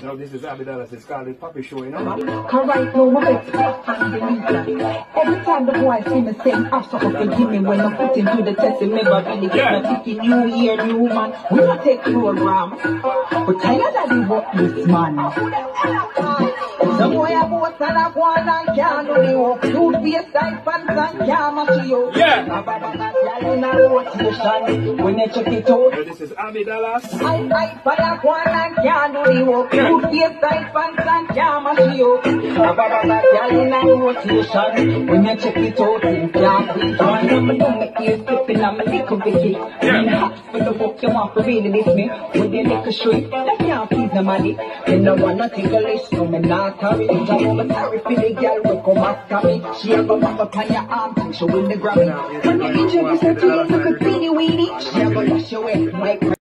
Now this is Abby Dallas, it's called the Papi Show, you know? Cause right now, my best friend in the media. Every time the boy see me saying, have something to give me when I put into the test, it never really get me thinking new year, new man. We don't take program. But tired of the work this man. Some boy a boss and a go on and can't do the work. Toothpaste and pants and can't match you. Yeah. In a rotation, when you check it out. So this is Abby Dallas. I fire one and can't do the work. Toothpaste and pants and can't match you. In a rotation, when you check it out, you can't beat one. I'm gonna make you slipping, I'm a little bit. Yeah. For the work you want to really miss me. With the liquor street, that can't please nobody. You know one not take a list, so me not carry it. I'm sorry for the girl who come after me. She have a mama on your arm, and she win the Grammy. When you introduce her to you, look at teeny weeny. She have a lash your way, like